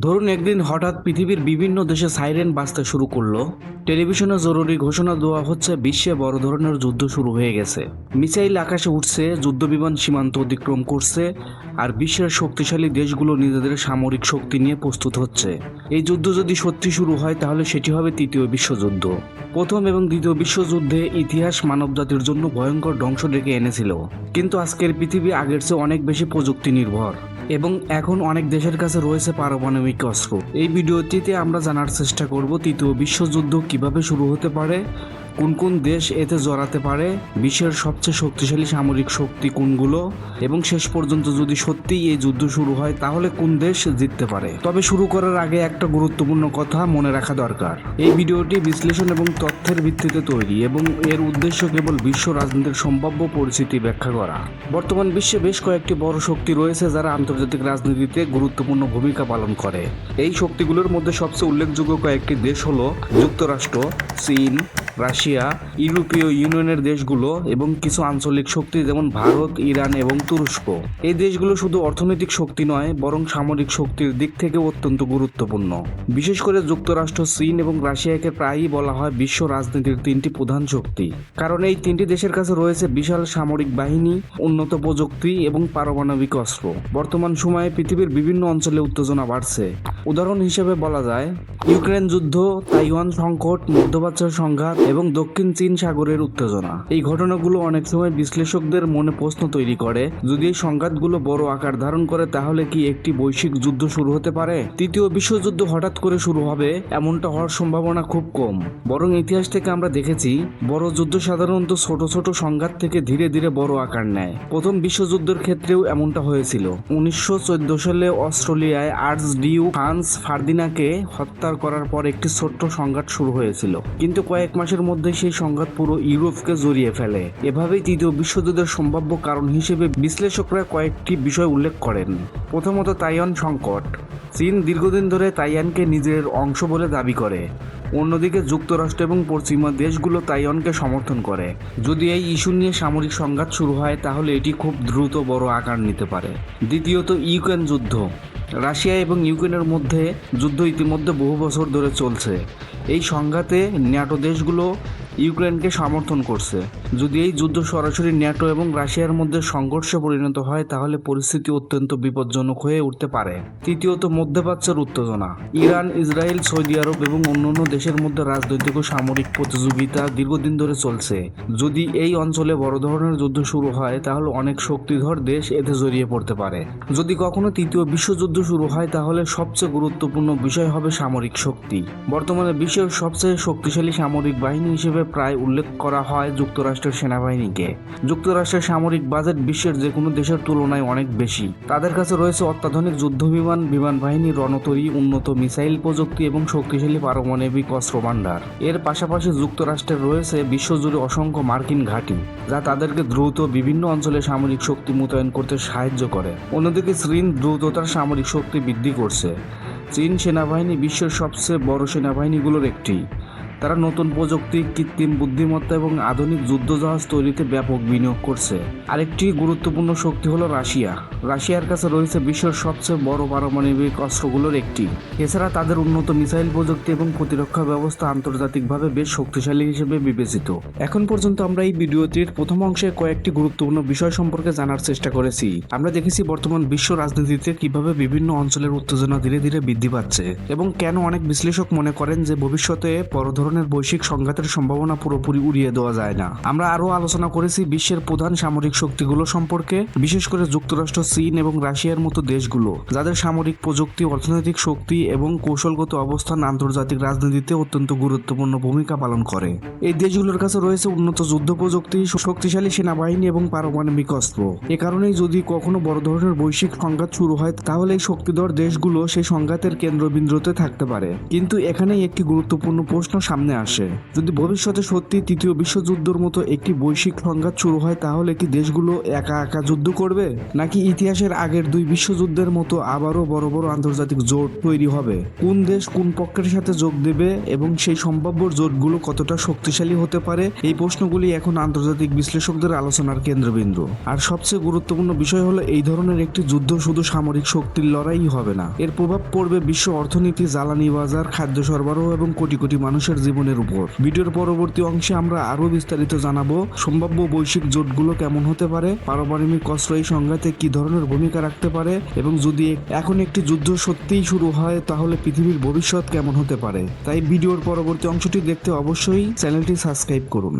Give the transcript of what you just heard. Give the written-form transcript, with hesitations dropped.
ধরুন একদিন হঠাৎ পৃথিবীর বিভিন্ন দেশে সাইরেন বাজতে শুরু করলো। টেলিভিশনে জরুরি ঘোষণা দেওয়া হচ্ছে বিশ্বে বড় ধরনের যুদ্ধ শুরু হয়ে গেছে। মিসাইল আকাশে উঠছে, যুদ্ধবিমান সীমান্ত অতিক্রম করছে, আর বিশ্বের শক্তিশালী দেশগুলো নিজেদের সামরিক শক্তি নিয়ে প্রস্তুত হচ্ছে। এই যুদ্ধ যদি সত্যি শুরু হয় তাহলে সেটি হবে তৃতীয় বিশ্বযুদ্ধ। প্রথম এবং দ্বিতীয় বিশ্বযুদ্ধে ইতিহাস মানবজাতির জন্য ভয়ঙ্কর ধ্বংস ডেকে এনেছিল, কিন্তু আজকের পৃথিবী আগের চেয়ে অনেক বেশি প্রযুক্তি নির্ভর এবং এখন অনেক দেশের কাছে রয়েছে পারমাণবিক অস্ত্র। এই ভিডিওটিতে আমরা জানার চেষ্টা করব তৃতীয় বিশ্বযুদ্ধ কিভাবে শুরু হতে পারে, কোন কোন দেশ এতে জড়াতে পারে, বিশ্বের সবচেয়ে শক্তিশালী সামরিক শক্তি কোনগুলো, এবং শেষ পর্যন্ত যদি সত্যিই এই যুদ্ধ শুরু হয় তাহলে কোন দেশ জিততে পারে। তবে শুরু করার আগে একটা গুরুত্বপূর্ণ কথা মনে রাখা দরকার। এই ভিডিওটি বিশ্লেষণ এবং তথ্যের ভিত্তিতে তৈরি এবং এর উদ্দেশ্য কেবল বিশ্ব রাজনীতির সম্ভাব্য পরিস্থিতি ব্যাখ্যা করা। বর্তমান বিশ্বে বেশ কয়েকটি বড় শক্তি রয়েছে যারা আন্তর্জাতিক রাজনীতিতে গুরুত্বপূর্ণ ভূমিকা পালন করে। এই শক্তিগুলোর মধ্যে সবচেয়ে উল্লেখযোগ্য কয়েকটি দেশ হলো যুক্তরাষ্ট্র, চীন, রাশিয়া, ইউরোপীয় ইউনিয়নের দেশগুলো এবং কিছু আঞ্চলিক শক্তি যেমন ভারত, ইরান এবং তুরস্ক। এই দেশগুলো শুধু অর্থনৈতিক শক্তি নয় বরং সামরিক শক্তির দিক থেকে অত্যন্ত গুরুত্বপূর্ণ। বিশেষ করে যুক্তরাষ্ট্র, চীন এবং রাশিয়াকে প্রায়ই বলা হয় বিশ্ব রাজনীতির তিনটি প্রধান শক্তি, কারণ এই তিনটি দেশের কাছে রয়েছে বিশাল সামরিক বাহিনী, উন্নত প্রযুক্তি এবং পারমাণবিক অস্ত্র। বর্তমান সময়ে পৃথিবীর বিভিন্ন অঞ্চলে উত্তেজনা বাড়ছে। উদাহরণ হিসেবে বলা যায় ইউক্রেন যুদ্ধ, তাইওয়ান সংকট, মধ্যপ্রাচ্যের সংঘাত এবং দক্ষিণ চীন সাগরের উত্তেজনা। এই ঘটনাগুলো অনেক সময় বিশ্লেষকদের মনে প্রশ্ন তৈরি করে, যদি এই সংঘাতগুলো বড় আকার ধারণ করে তাহলে কি একটি বৈশ্বিক যুদ্ধ শুরু হতে পারে? তৃতীয় বিশ্বযুদ্ধ হঠাৎ করে শুরু হবে এমনটা হওয়ার সম্ভাবনা খুব কম, বরং ইতিহাস থেকে আমরা দেখেছি বড় যুদ্ধ সাধারণত ছোট ছোট সংঘাত থেকে ধীরে ধীরে বড় আকার নেয়। প্রথম বিশ্বযুদ্ধের ক্ষেত্রেও এমনটা হয়েছিল। 1914 সালে অস্ট্রেলিয়ায় আর্চডিউক হান্স ফার্দিনাকে হত্যা করার পর একটি ছোট্ট সংঘাত শুরু হয়েছিল, কিন্তু কয়েক মাসের মধ্যে সেই সংঘাত পুরো ইউরোপকে জড়িয়ে ফেলে। এভাবেই তৃতীয় বিশ্বযুদ্ধের সম্ভাব্য কারণ হিসেবে বিশ্লেষকরা কয়েকটি বিষয় উল্লেখ করেন। প্রথমত, তাইওয়ান সংকট। চীন দীর্ঘদিন ধরে তাইওয়ানকে নিজের অংশ বলে দাবি করে। অন্যদিকে যুক্তরাষ্ট্র এবং পশ্চিমা দেশগুলো তাইওয়ানকে সমর্থন করে। যদি এই ইস্যু নিয়ে সামরিক সংঘাত শুরু হয় তাহলে এটি খুব দ্রুত বড় আকার নিতে পারে। দ্বিতীয়ত, ইউক্রেন যুদ্ধ। রাশিয়া এবং ইউক্রেনের মধ্যে যুদ্ধ ইতিমধ্যে বহু বছর ধরে চলছে। এই সংঘাতে ন্যাটো দেশগুলো ইউক্রেনকে সমর্থন করছে। যদি এই যুদ্ধ সরাসরি ন্যাটো এবং রাশিয়ার মধ্যে সংঘর্ষে পরিণত হয় তাহলে পরিস্থিতি অত্যন্ত বিপজ্জনক হয়ে উঠতে পারে। তৃতীয়ত, মধ্যপ্রাচ্যের উত্তেজনা। ইরান, ইসরায়েল, সৌদি আরব এবং অন্যান্য দেশের মধ্যে রাজনৈতিক ও সামরিক প্রতিযোগিতা দীর্ঘদিন ধরে চলছে। যদি এই অঞ্চলে বড় ধরনের যুদ্ধ শুরু হয় তাহলে অনেক শক্তিধর দেশ এতে জড়িয়ে পড়তে পারে। যদি কখনো তৃতীয় বিশ্বযুদ্ধ শুরু হয় তাহলে সবচেয়ে গুরুত্বপূর্ণ বিষয় হবে সামরিক শক্তি। বর্তমানে বিশ্বের সবচেয়ে শক্তিশালী সামরিক বাহিনী হিসেবে প্রায় উল্লেখ করা হয় যুক্তরাষ্ট্রের সেনাবাহিনীকে। যুক্তরাষ্ট্রের সামরিক বাজেট বিশ্বের যে কোনো দেশের তুলনায় অনেক বেশি। তাদের কাছে রয়েছে অত্যাধুনিক যুদ্ধবিমান, বিমান বাহিনী, রণতরী, উন্নত মিসাইল প্রযুক্তি এবং শক্তিশালী পারমাণবিক অস্ত্র ভান্ডার। এর পাশাপাশি যুক্তরাষ্ট্রের রয়েছে বিশ্বজুড়ে অসংখ্য মার্কিন ঘাঁটি, যা তাদেরকে দ্রুত বিভিন্ন অঞ্চলে সামরিক শক্তি মোতায়েন করতে সাহায্য করে। অন্যদিকে চীন দ্রুত তার সামরিক শক্তি বৃদ্ধি করছে। চীন সেনাবাহিনী বিশ্বের সবচেয়ে বড় সেনাবাহিনীগুলোর একটি। তারা নতুন প্রযুক্তি, কৃত্রিম বুদ্ধিমত্তা এবং আধুনিক যুদ্ধজাহাজ তৈরিতে ব্যাপক বিনিয়োগ করছে। আরেকটি গুরুত্বপূর্ণ শক্তি হলো রাশিয়া। রাশিয়ার কাছে রয়েছে বিশ্বের সবচেয়ে বড় পারমাণবিক অস্ত্রগুলোর একটি। এছাড়া তাদের উন্নত মিসাইল প্রযুক্তি এবং প্রতিরক্ষা ব্যবস্থা আন্তর্জাতিকভাবে বেশ শক্তিশালী হিসেবে বিবেচিত। এখন পর্যন্ত আমরা এই ভিডিওটির প্রথম অংশে কয়েকটি গুরুত্বপূর্ণ বিষয় সম্পর্কে জানার চেষ্টা করেছি। আমরা দেখেছি বর্তমান বিশ্ব রাজনীতিতে কিভাবে বিভিন্ন অঞ্চলের উত্তেজনা ধীরে ধীরে বৃদ্ধি পাচ্ছে এবং কেন অনেক বিশ্লেষক মনে করেন যে ভবিষ্যতে বড় ধরনের বৈশ্বিক সংঘাতের সম্ভাবনা পুরোপুরি উড়িয়ে দেওয়া যায় না। আমরা আরও আলোচনা করেছি বিশ্বের প্রধান সামরিক শক্তিগুলো সম্পর্কে, বিশেষ করে যুক্তরাষ্ট্র, চীন এবং রাশিয়ার মতো দেশগুলো, যাদের সামরিক প্রযুক্তি, অর্থনৈতিক শক্তি এবং কৌশলগত অবস্থান আন্তর্জাতিক রাজনীতিতে অত্যন্ত গুরুত্বপূর্ণ ভূমিকা পালন করে। এই দেশগুলোর কাছে রয়েছে উন্নত যুদ্ধ প্রযুক্তি, শক্তিশালী সেনাবাহিনী এবং পারমাণবিক অস্ত্র। এ কারণেই যদি কখনো বড় ধরনের বৈশ্বিক সংঘাত শুরু হয় তাহলে এই শক্তিধর দেশগুলো সেই সংঘাতের কেন্দ্রবিন্দুতে থাকতে পারে। কিন্তু এখানেই একটি গুরুত্বপূর্ণ প্রশ্ন সামনে সামনে আসে। যদি ভবিষ্যতে সত্যি তৃতীয় বিশ্বযুদ্ধের মতো একটি বৈশ্বিক সংঘাত শুরু হয়, তাহলে কি দেশগুলো একা একা যুদ্ধ করবে, নাকি ইতিহাসের আগের দুই বিশ্বযুদ্ধের মতো আবারও বড় বড় আন্তর্জাতিক জোট তৈরি হবে? কোন দেশ কোন পক্ষের সাথে যোগ দেবে এবং সেই সম্ভাব্য জোটগুলো কতটা শক্তিশালী হতে পারে, এই প্রশ্নগুলি এখন আন্তর্জাতিক বিশ্লেষকদের আলোচনার কেন্দ্রবিন্দু। আর সবচেয়ে গুরুত্বপূর্ণ বিষয় হলো, এই ধরনের একটি যুদ্ধ শুধু সামরিক শক্তির লড়াই হবে না, এর প্রভাব পড়বে বিশ্ব অর্থনীতি, জ্বালানি বাজার, খাদ্য সরবরাহ এবং কোটি কোটি মানুষের জীবনের উপর। ভিডিওর পরবর্তী অংশে আমরা আরো বিস্তারিত জানাবো সম্ভাব্য বৈশ্বিক জোটগুলো কেমন হতে পারে, পারমাণবিক অস্ত্র এই সংঘাতে কি ধরনের ভূমিকা রাখতে পারে, এবং যদি এখন একটি যুদ্ধ সত্যিই শুরু হয় তাহলে পৃথিবীর ভবিষ্যৎ কেমন হতে পারে। তাই ভিডিওর পরবর্তী অংশটি দেখতে অবশ্যই চ্যানেলটি সাবস্ক্রাইব করুন।